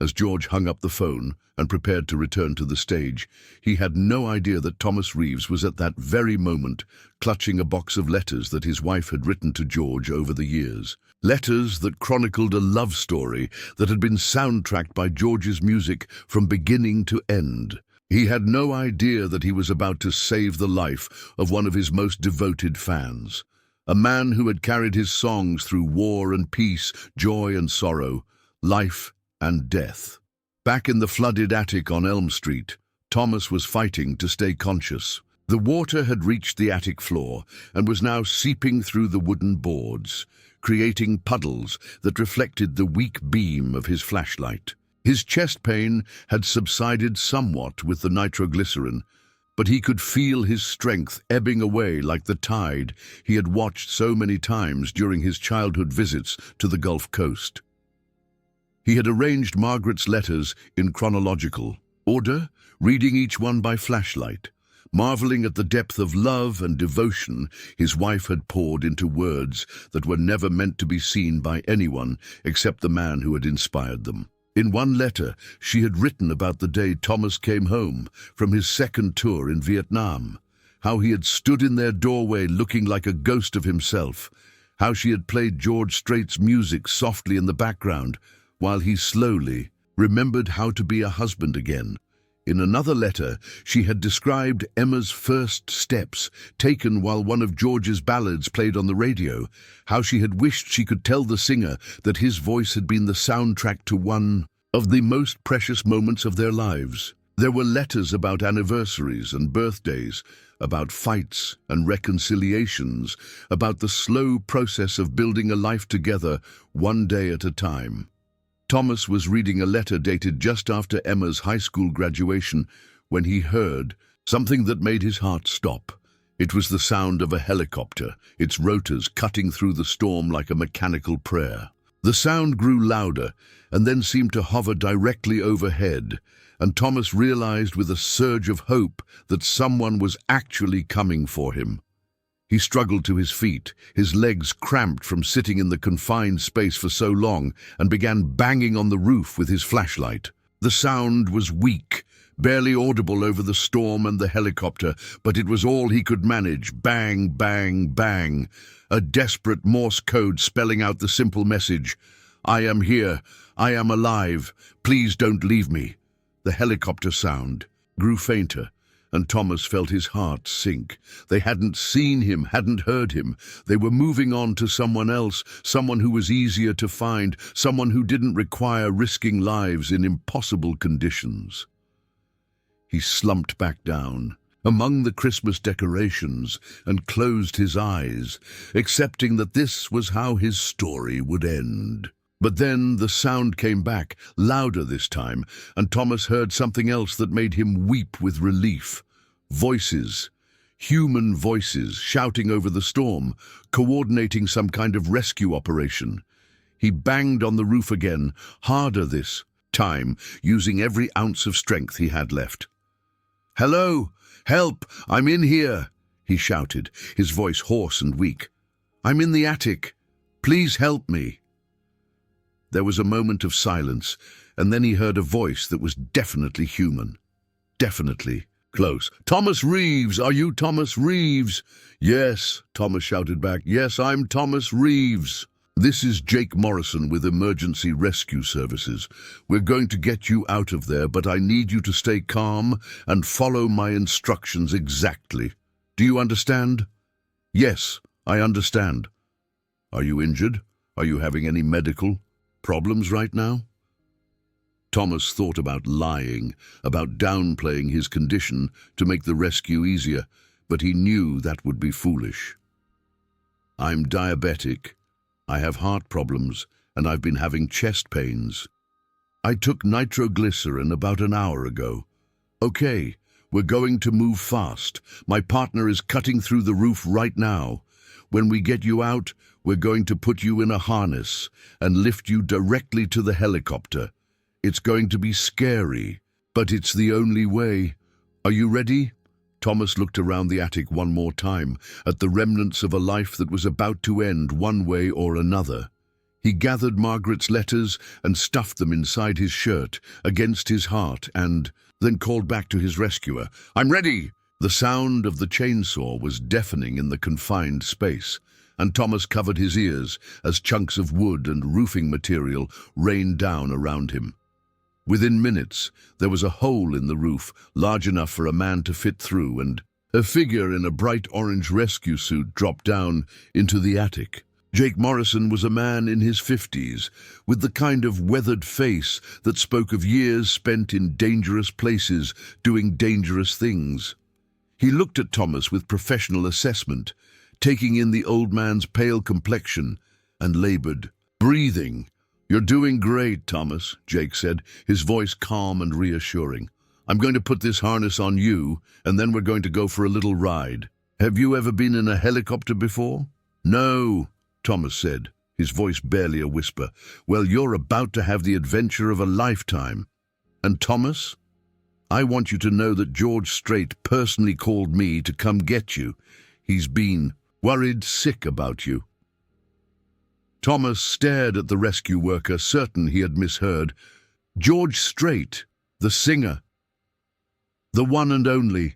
As George hung up the phone and prepared to return to the stage, he had no idea that Thomas Reeves was at that very moment clutching a box of letters that his wife had written to George over the years. Letters that chronicled a love story that had been soundtracked by George's music from beginning to end. He had no idea that he was about to save the life of one of his most devoted fans, a man who had carried his songs through war and peace, joy and sorrow, life and death. Back in the flooded attic on Elm Street, Thomas was fighting to stay conscious. The water had reached the attic floor and was now seeping through the wooden boards, creating puddles that reflected the weak beam of his flashlight. His chest pain had subsided somewhat with the nitroglycerin, but he could feel his strength ebbing away like the tide he had watched so many times during his childhood visits to the Gulf Coast. He had arranged Margaret's letters in chronological order, reading each one by flashlight, marveling at the depth of love and devotion his wife had poured into words that were never meant to be seen by anyone except the man who had inspired them. In one letter, she had written about the day Thomas came home from his second tour in Vietnam, how he had stood in their doorway looking like a ghost of himself, how she had played George Strait's music softly in the background, while he slowly remembered how to be a husband again. In another letter, she had described Emma's first steps, taken while one of George's ballads played on the radio, how she had wished she could tell the singer that his voice had been the soundtrack to one of the most precious moments of their lives. There were letters about anniversaries and birthdays, about fights and reconciliations, about the slow process of building a life together, one day at a time. Thomas was reading a letter dated just after Emma's high school graduation when he heard something that made his heart stop. It was the sound of a helicopter, its rotors cutting through the storm like a mechanical prayer. The sound grew louder and then seemed to hover directly overhead, and Thomas realized with a surge of hope that someone was actually coming for him. He struggled to his feet, his legs cramped from sitting in the confined space for so long, and began banging on the roof with his flashlight. The sound was weak, barely audible over the storm and the helicopter, but it was all he could manage. Bang, bang, bang. A desperate Morse code spelling out the simple message, "I am here. I am alive. Please don't leave me." The helicopter sound grew fainter, and Thomas felt his heart sink. They hadn't seen him, hadn't heard him. They were moving on to someone else, someone who was easier to find, someone who didn't require risking lives in impossible conditions. He slumped back down among the Christmas decorations and closed his eyes, accepting that this was how his story would end. But then the sound came back, louder this time, and Thomas heard something else that made him weep with relief. Voices, human voices, shouting over the storm, coordinating some kind of rescue operation. He banged on the roof again, harder this time, using every ounce of strength he had left. "Hello! Help! I'm in here!" he shouted, his voice hoarse and weak. "I'm in the attic. Please help me." There was a moment of silence, and then he heard a voice that was definitely human. Definitely close. "Thomas Reeves! Are you Thomas Reeves?" "Yes," Thomas shouted back. "Yes, I'm Thomas Reeves. This is Jake Morrison with Emergency Rescue Services. We're going to get you out of there, but I need you to stay calm and follow my instructions exactly. Do you understand?" "Yes, I understand." "Are you injured? Are you having any medical problems right now?" Thomas thought about lying, about downplaying his condition to make the rescue easier, but he knew that would be foolish. "I'm diabetic. I have heart problems, and I've been having chest pains. I took nitroglycerin about an hour ago." "Okay, we're going to move fast. My partner is cutting through the roof right now. When we get you out, we're going to put you in a harness and lift you directly to the helicopter. It's going to be scary, but it's the only way. Are you ready?" Thomas looked around the attic one more time, at the remnants of a life that was about to end one way or another. He gathered Margaret's letters and stuffed them inside his shirt, against his heart, and then called back to his rescuer. "I'm ready!" The sound of the chainsaw was deafening in the confined space, and Thomas covered his ears as chunks of wood and roofing material rained down around him. Within minutes, there was a hole in the roof large enough for a man to fit through, and a figure in a bright orange rescue suit dropped down into the attic. Jake Morrison was a man in his 50s, with the kind of weathered face that spoke of years spent in dangerous places doing dangerous things. He looked at Thomas with professional assessment, taking in the old man's pale complexion, and labored. "Breathing. You're doing great, Thomas," Jake said, his voice calm and reassuring. "I'm going to put this harness on you, and then we're going to go for a little ride. Have you ever been in a helicopter before?" "No," Thomas said, his voice barely a whisper. "Well, you're about to have the adventure of a lifetime. And Thomas, I want you to know that George Strait personally called me to come get you. He's been worried sick about you." Thomas stared at the rescue worker, certain he had misheard. George Strait, the singer. The one and only.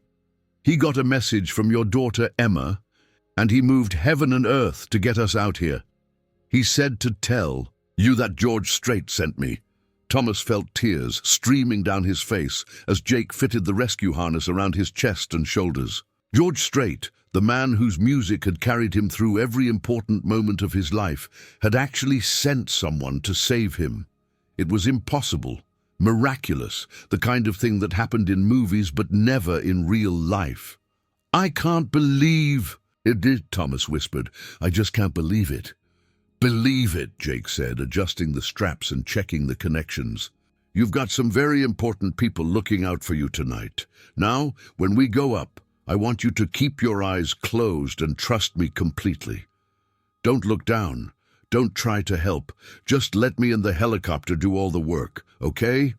He got a message from your daughter Emma, and he moved heaven and earth to get us out here. He said to tell you that George Strait sent me. Thomas felt tears streaming down his face as Jake fitted the rescue harness around his chest and shoulders. George Strait, the man whose music had carried him through every important moment of his life, had actually sent someone to save him. It was impossible, miraculous, the kind of thing that happened in movies but never in real life. "I can't believe it did," Thomas whispered. "I just can't believe it." "Believe it," Jake said, adjusting the straps and checking the connections. "You've got some very important people looking out for you tonight. Now, when we go up, I want you to keep your eyes closed and trust me completely. Don't look down. Don't try to help. Just let me and the helicopter do all the work, okay?"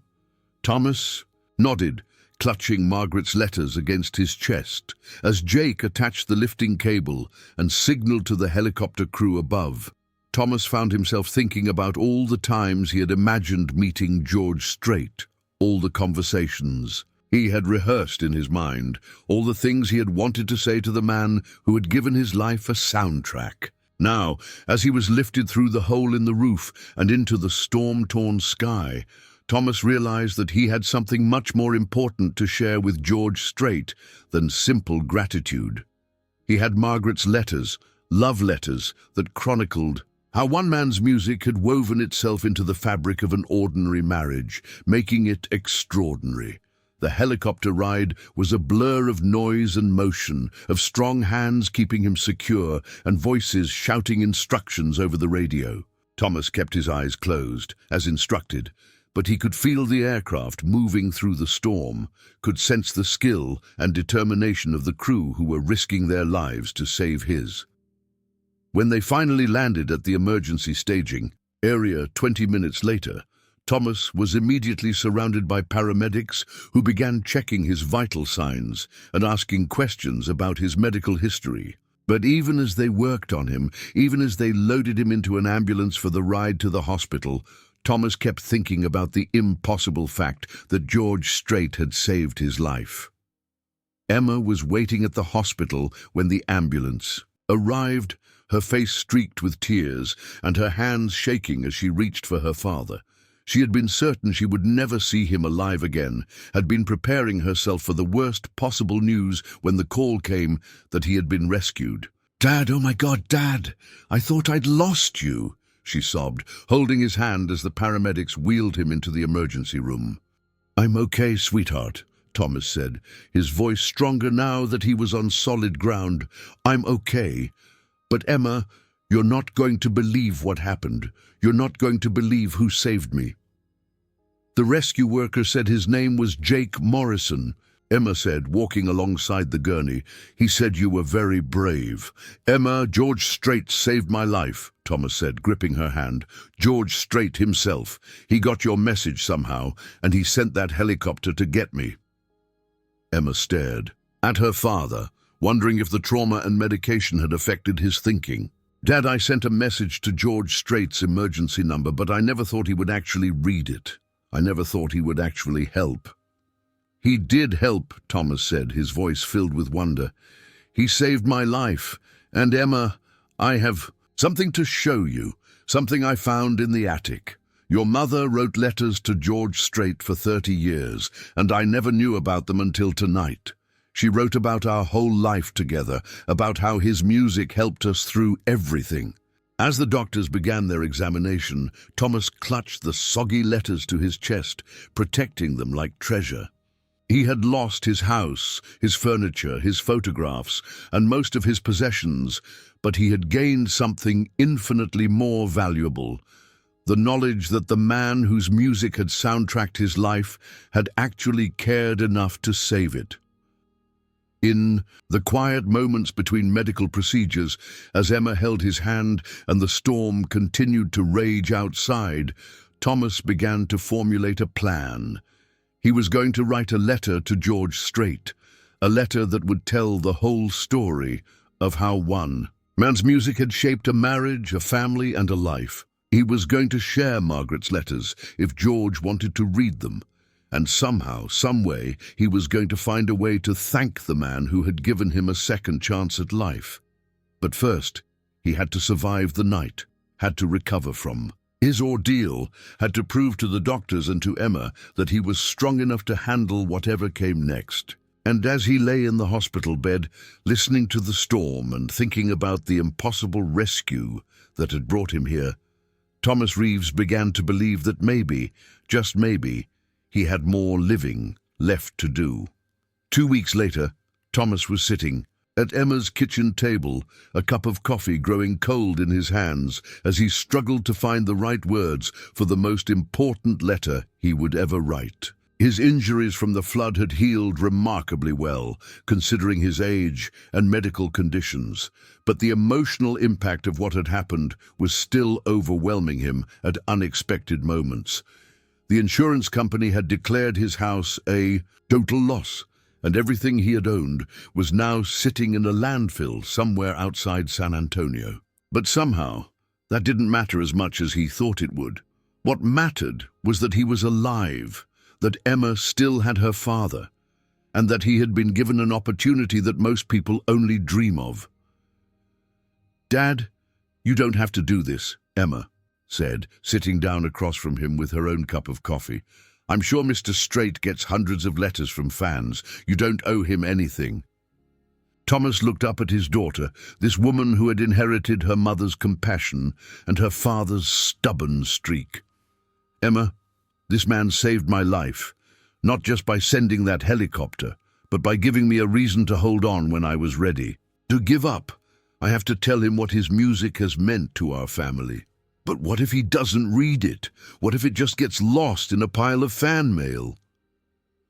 Thomas nodded, clutching Margaret's letters against his chest, as Jake attached the lifting cable and signaled to the helicopter crew above. Thomas found himself thinking about all the times he had imagined meeting George Strait, all the conversations he had rehearsed in his mind, all the things he had wanted to say to the man who had given his life a soundtrack. Now, as he was lifted through the hole in the roof and into the storm-torn sky, Thomas realized that he had something much more important to share with George Strait than simple gratitude. He had Margaret's letters, love letters that chronicled how one man's music had woven itself into the fabric of an ordinary marriage, making it extraordinary. The helicopter ride was a blur of noise and motion, of strong hands keeping him secure and voices shouting instructions over the radio. Thomas kept his eyes closed, as instructed, but he could feel the aircraft moving through the storm, could sense the skill and determination of the crew who were risking their lives to save his. When they finally landed at the emergency staging area 20 minutes later, Thomas was immediately surrounded by paramedics who began checking his vital signs and asking questions about his medical history. But even as they worked on him, even as they loaded him into an ambulance for the ride to the hospital, Thomas kept thinking about the impossible fact that George Strait had saved his life. Emma was waiting at the hospital when the ambulance arrived, her face streaked with tears and her hands shaking as she reached for her father. She had been certain she would never see him alive again, had been preparing herself for the worst possible news when the call came that he had been rescued. "Dad, oh my God, Dad, I thought I'd lost you," she sobbed, holding his hand as the paramedics wheeled him into the emergency room. "I'm okay, sweetheart," Thomas said, his voice stronger now that he was on solid ground. "I'm okay. But Emma, you're not going to believe what happened. You're not going to believe who saved me." The rescue worker said his name was Jake Morrison. Emma said, walking alongside the gurney. "He said you were very brave." "Emma, George Strait saved my life," Thomas said, gripping her hand. "George Strait himself. He got your message somehow, and he sent that helicopter to get me." Emma stared at her father, wondering if the trauma and medication had affected his thinking. "Dad, I sent a message to George Strait's emergency number, but I never thought he would actually read it. I never thought he would actually help." "He did help," Thomas said, his voice filled with wonder. "He saved my life. And Emma, I have something to show you, something I found in the attic. Your mother wrote letters to George Strait for 30 years, and I never knew about them until tonight. She wrote about our whole life together, about how his music helped us through everything. As the doctors began their examination, Thomas clutched the soggy letters to his chest, protecting them like treasure. He had lost his house, his furniture, his photographs, and most of his possessions, but he had gained something infinitely more valuable: the knowledge that the man whose music had soundtracked his life had actually cared enough to save it. In the quiet moments between medical procedures, as Emma held his hand and the storm continued to rage outside, Thomas began to formulate a plan. He was going to write a letter to George Strait, a letter that would tell the whole story of how one man's music had shaped a marriage, a family, and a life. He was going to share Margaret's letters if George wanted to read them. And somehow, some way, he was going to find a way to thank the man who had given him a second chance at life. But first, he had to survive the night, had to recover from his ordeal, had to prove to the doctors and to Emma that he was strong enough to handle whatever came next. And as he lay in the hospital bed, listening to the storm and thinking about the impossible rescue that had brought him here, Thomas Reeves began to believe that maybe, just maybe, he had more living left to do. 2 weeks later, Thomas was sitting at Emma's kitchen table, a cup of coffee growing cold in his hands as he struggled to find the right words for the most important letter he would ever write. His injuries from the flood had healed remarkably well, considering his age and medical conditions, but the emotional impact of what had happened was still overwhelming him at unexpected moments. The insurance company had declared his house a total loss, and everything he had owned was now sitting in a landfill somewhere outside San Antonio. But somehow, that didn't matter as much as he thought it would. What mattered was that he was alive, that Emma still had her father, and that he had been given an opportunity that most people only dream of. "Dad, you don't have to do this," Emma said, sitting down across from him with her own cup of coffee. "I'm sure Mr. Strait gets hundreds of letters from fans. You don't owe him anything." Thomas looked up at his daughter, this woman who had inherited her mother's compassion and her father's stubborn streak. "Emma, this man saved my life, not just by sending that helicopter, but by giving me a reason to hold on when I was ready. To give up, I have to tell him what his music has meant to our family. But what if he doesn't read it? What if it just gets lost in a pile of fan mail?"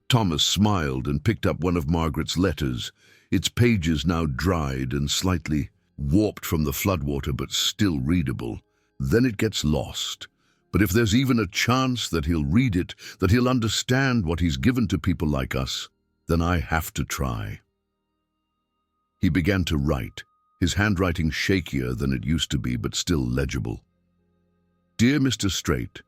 Thomas smiled and picked up one of Margaret's letters, its pages now dried and slightly warped from the floodwater but still readable. "Then it gets lost. But if there's even a chance that he'll read it, that he'll understand what he's given to people like us, then I have to try." He began to write, his handwriting shakier than it used to be but still legible. "Dear Mr. Strait,"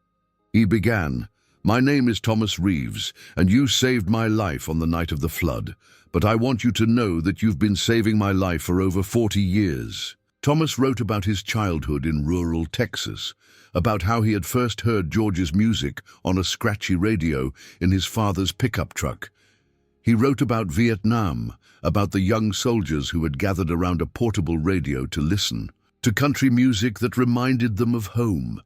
he began, "my name is Thomas Reeves, and you saved my life on the night of the flood, but I want you to know that you've been saving my life for over 40 years. Thomas wrote about his childhood in rural Texas, about how he had first heard George's music on a scratchy radio in his father's pickup truck. He wrote about Vietnam, about the young soldiers who had gathered around a portable radio to listen, to country music that reminded them of home.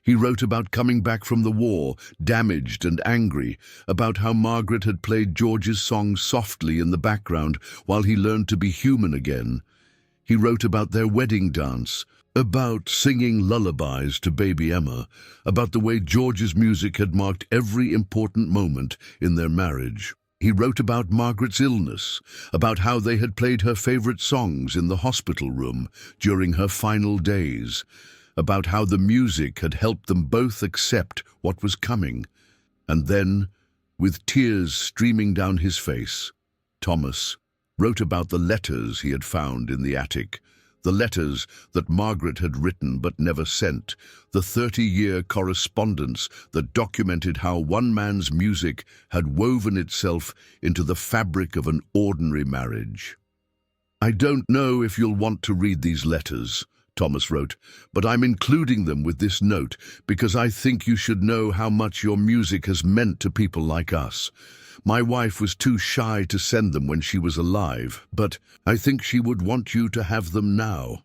He wrote about coming back from the war, damaged and angry, about how Margaret had played George's song softly in the background while he learned to be human again. He wrote about their wedding dance, about singing lullabies to baby Emma, about the way George's music had marked every important moment in their marriage. He wrote about Margaret's illness, about how they had played her favorite songs in the hospital room during her final days, about how the music had helped them both accept what was coming. And then, with tears streaming down his face, Thomas wrote about the letters he had found in the attic, the letters that Margaret had written but never sent, the 30-year correspondence that documented how one man's music had woven itself into the fabric of an ordinary marriage. "I don't know if you'll want to read these letters," Thomas wrote, "but I'm including them with this note because I think you should know how much your music has meant to people like us. My wife was too shy to send them when she was alive, but I think she would want you to have them now."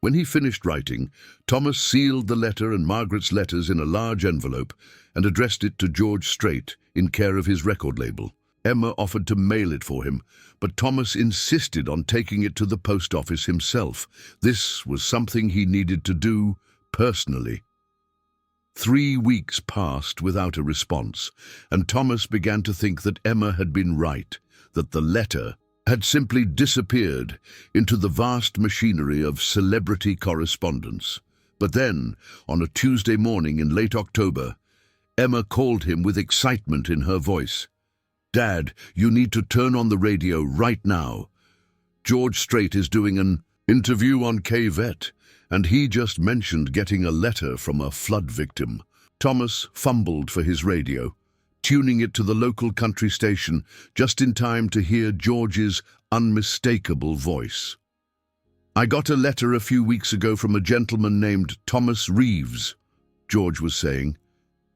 When he finished writing, Thomas sealed the letter and Margaret's letters in a large envelope and addressed it to George Strait in care of his record label. Emma offered to mail it for him, but Thomas insisted on taking it to the post office himself. This was something he needed to do personally. 3 weeks passed without a response, and Thomas began to think that Emma had been right, that the letter had simply disappeared into the vast machinery of celebrity correspondence. But then, on a Tuesday morning in late October, Emma called him with excitement in her voice. "Dad, you need to turn on the radio right now. George Strait is doing an interview on KVET, and he just mentioned getting a letter from a flood victim." Thomas fumbled for his radio, tuning it to the local country station just in time to hear George's unmistakable voice. "I got a letter a few weeks ago from a gentleman named Thomas Reeves," George was saying.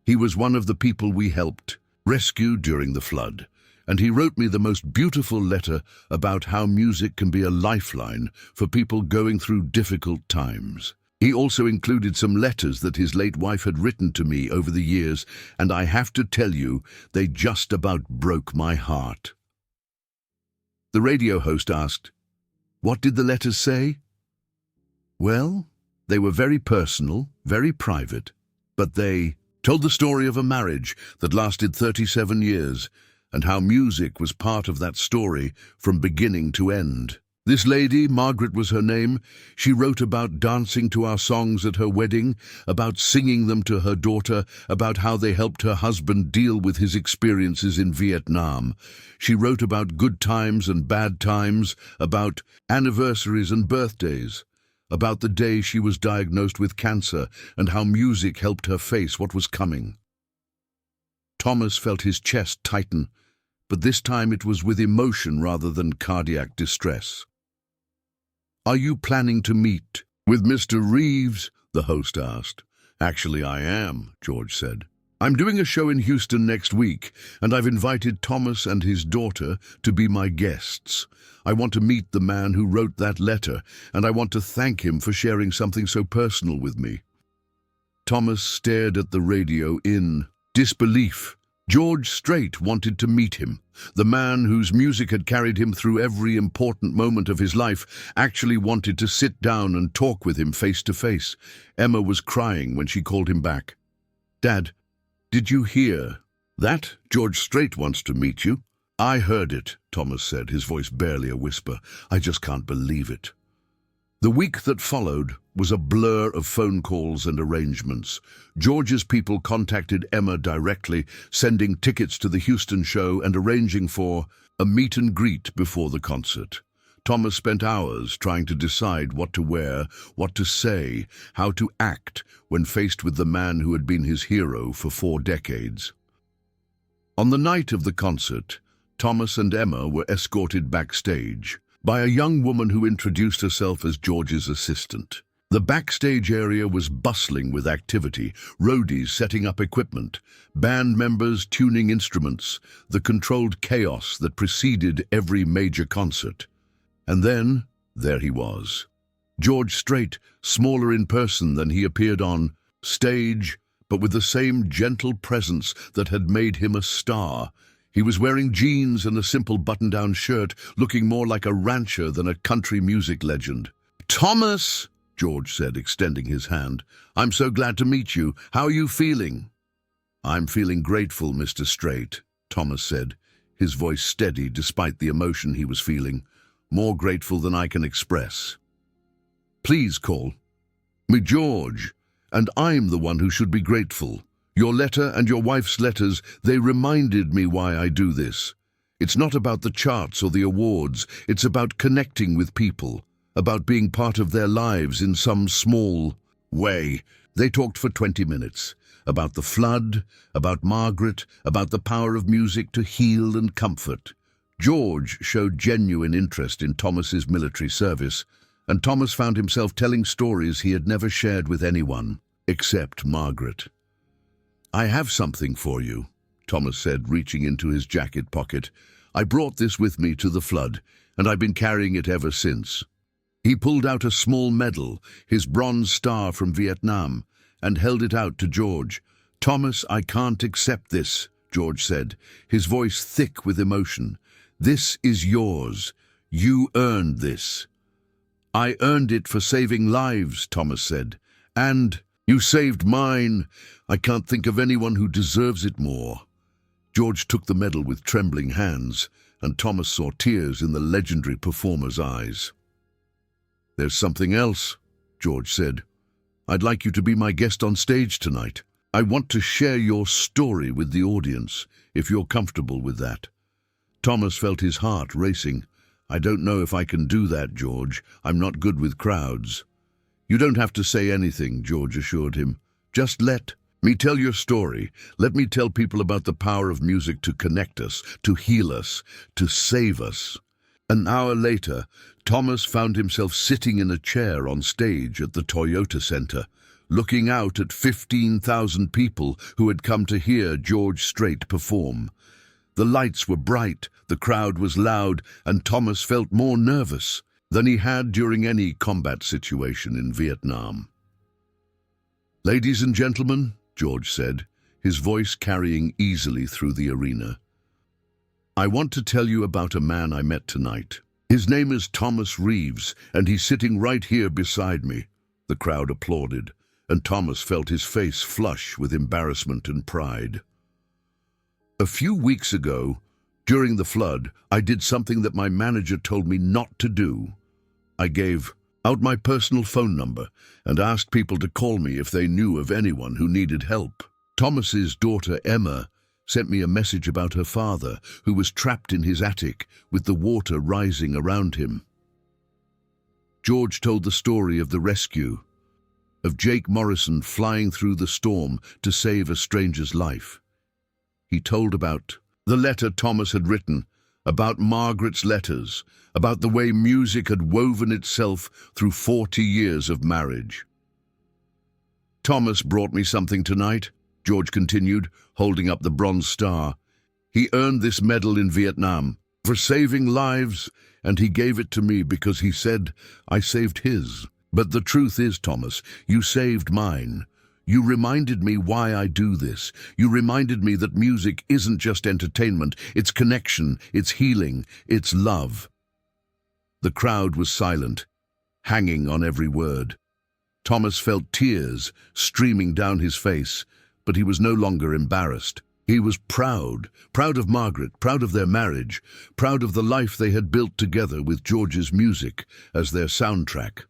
"He was one of the people we helped rescue during the flood, and he wrote me the most beautiful letter about how music can be a lifeline for people going through difficult times. He also included some letters that his late wife had written to me over the years, and I have to tell you, they just about broke my heart." The radio host asked, "What did the letters say?" "Well, they were very personal, very private, but they told the story of a marriage that lasted 37 years and how music was part of that story from beginning to end. This lady, Margaret was her name, she wrote about dancing to our songs at her wedding, about singing them to her daughter, about how they helped her husband deal with his experiences in Vietnam. She wrote about good times and bad times, about anniversaries and birthdays, about the day she was diagnosed with cancer and how music helped her face what was coming." Thomas felt his chest tighten, but this time it was with emotion rather than cardiac distress. "Are you planning to meet with Mr. Reeves?" the host asked. "Actually, I am," George said. "I'm doing a show in Houston next week, and I've invited Thomas and his daughter to be my guests. I want to meet the man who wrote that letter, and I want to thank him for sharing something so personal with me." Thomas stared at the radio in disbelief. George Strait wanted to meet him. The man whose music had carried him through every important moment of his life actually wanted to sit down and talk with him face to face. Emma was crying when she called him back. "Dad, did you hear that? George Strait wants to meet you." "I heard it," Thomas said, his voice barely a whisper. "I just can't believe it." The week that followed was a blur of phone calls and arrangements. George's people contacted Emma directly, sending tickets to the Houston show and arranging for a meet and greet before the concert. Thomas spent hours trying to decide what to wear, what to say, how to act when faced with the man who had been his hero for 4 decades. On the night of the concert, Thomas and Emma were escorted backstage by a young woman who introduced herself as George's assistant. The backstage area was bustling with activity, roadies setting up equipment, band members tuning instruments, the controlled chaos that preceded every major concert. And then, there he was. George Strait, smaller in person than he appeared on stage, but with the same gentle presence that had made him a star. He was wearing jeans and a simple button-down shirt, looking more like a rancher than a country music legend. "Thomas," George said, extending his hand, "I'm so glad to meet you. How are you feeling?" "I'm feeling grateful, Mr. Strait," Thomas said, his voice steady despite the emotion he was feeling. "More grateful than I can express." "Please call me George, and I'm the one who should be grateful. Your letter and your wife's letters, they reminded me why I do this. It's not about the charts or the awards. It's about connecting with people, about being part of their lives in some small way." They talked for 20 minutes, about the flood, about Margaret, about the power of music to heal and comfort. George showed genuine interest in Thomas's military service, and Thomas found himself telling stories he had never shared with anyone, except Margaret. "I have something for you," Thomas said, reaching into his jacket pocket. "I brought this with me to the flood, and I've been carrying it ever since." He pulled out a small medal, his bronze star from Vietnam, and held it out to George. "Thomas, I can't accept this," George said, his voice thick with emotion. "This is yours. You earned this." "I earned it for saving lives," Thomas said. "And you saved mine. I can't think of anyone who deserves it more." George took the medal with trembling hands, and Thomas saw tears in the legendary performer's eyes. "There's something else," George said. "I'd like you to be my guest on stage tonight. I want to share your story with the audience, if you're comfortable with that." Thomas felt his heart racing. "I don't know if I can do that, George. I'm not good with crowds." "You don't have to say anything," George assured him. "Just let me tell your story. Let me tell people about the power of music to connect us, to heal us, to save us." An hour later, Thomas found himself sitting in a chair on stage at the Toyota Center, looking out at 15,000 people who had come to hear George Strait perform. The lights were bright, the crowd was loud, and Thomas felt more nervous than he had during any combat situation in Vietnam. "Ladies and gentlemen," George said, his voice carrying easily through the arena, "I want to tell you about a man I met tonight. His name is Thomas Reeves, and he's sitting right here beside me." The crowd applauded, and Thomas felt his face flush with embarrassment and pride. "A few weeks ago, during the flood, I did something that my manager told me not to do. I gave out my personal phone number and asked people to call me if they knew of anyone who needed help. Thomas's daughter, Emma, sent me a message about her father, who was trapped in his attic with the water rising around him." George told the story of the rescue, of Jake Morrison flying through the storm to save a stranger's life. He told about the letter Thomas had written, about Margaret's letters, about the way music had woven itself through 40 years of marriage. "Thomas brought me something tonight," George continued, holding up the bronze star. "He earned this medal in Vietnam for saving lives, and he gave it to me because he said I saved his. But the truth is, Thomas, you saved mine. You reminded me why I do this. You reminded me that music isn't just entertainment, it's connection, it's healing, it's love." The crowd was silent, hanging on every word. Thomas felt tears streaming down his face, but he was no longer embarrassed. He was proud of Margaret, proud of their marriage, proud of the life they had built together with George's music as their soundtrack.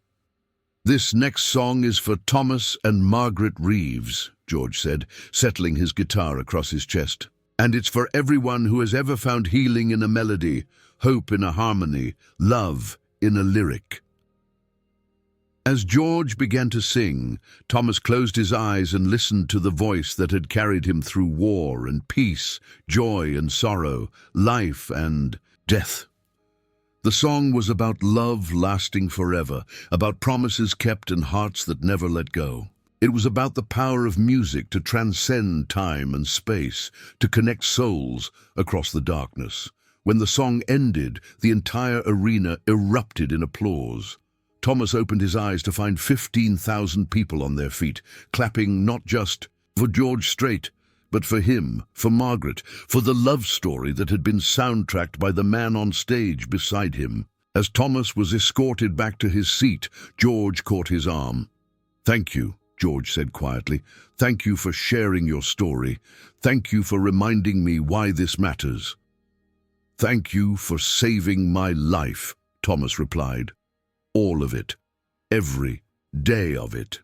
"This next song is for Thomas and Margaret Reeves," George said, settling his guitar across his chest. "And it's for everyone who has ever found healing in a melody, hope in a harmony, love in a lyric." As George began to sing, Thomas closed his eyes and listened to the voice that had carried him through war and peace, joy and sorrow, life and death. The song was about love lasting forever, about promises kept and hearts that never let go. It was about the power of music to transcend time and space, to connect souls across the darkness. When the song ended, the entire arena erupted in applause. Thomas opened his eyes to find 15,000 people on their feet, clapping not just for George Strait, but for him, for Margaret, for the love story that had been soundtracked by the man on stage beside him. As Thomas was escorted back to his seat, George caught his arm. "Thank you," George said quietly. "Thank you for sharing your story. Thank you for reminding me why this matters." "Thank you for saving my life," Thomas replied. "All of it. Every day of it."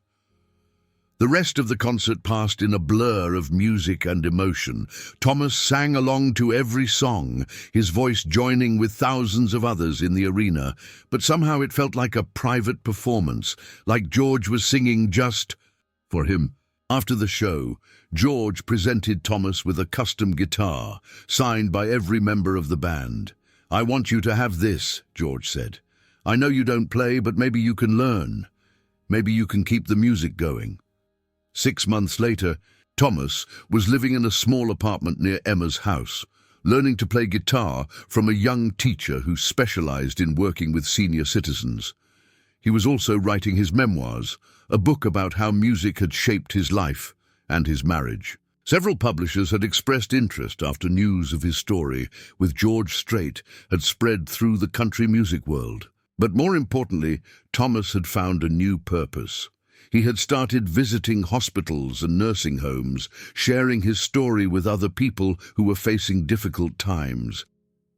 The rest of the concert passed in a blur of music and emotion. Thomas sang along to every song, his voice joining with thousands of others in the arena, but somehow it felt like a private performance, like George was singing just for him. After the show, George presented Thomas with a custom guitar, signed by every member of the band. "I want you to have this," George said. I know you don't play, but maybe you can learn. Maybe you can keep the music going." 6 months later, Thomas was living in a small apartment near Emma's house, learning to play guitar from a young teacher who specialized in working with senior citizens. He was also writing his memoirs, a book about how music had shaped his life and his marriage. Several publishers had expressed interest after news of his story with George Strait had spread through the country music world. But more importantly, Thomas had found a new purpose. He had started visiting hospitals and nursing homes, sharing his story with other people who were facing difficult times.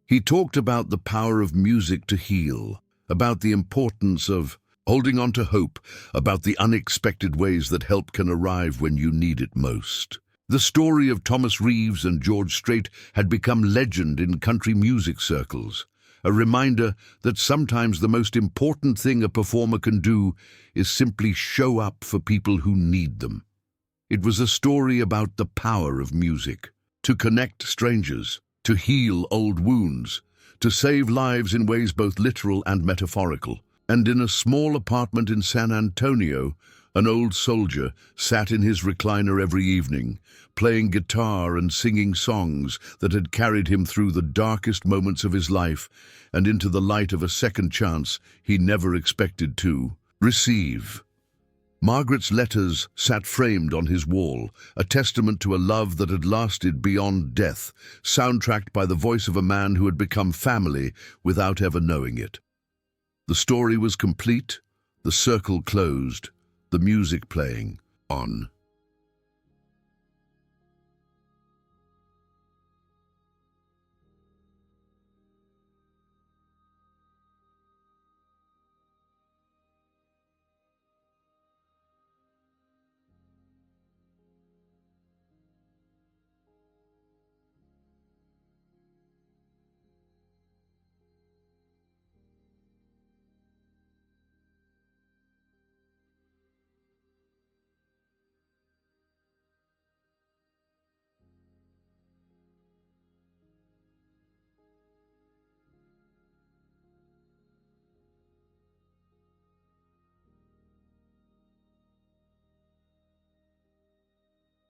He talked about the power of music to heal, about the importance of holding on to hope, about the unexpected ways that help can arrive when you need it most. The story of Thomas Reeves and George Strait had become legend in country music circles, a reminder that sometimes the most important thing a performer can do is simply show up for people who need them. It was a story about the power of music, to connect strangers, to heal old wounds, to save lives in ways both literal and metaphorical. And in a small apartment in San Antonio, an old soldier sat in his recliner every evening, playing guitar and singing songs that had carried him through the darkest moments of his life and into the light of a second chance he never expected to receive. Margaret's letters sat framed on his wall, a testament to a love that had lasted beyond death, soundtracked by the voice of a man who had become family without ever knowing it. The story was complete, the circle closed, the music playing on.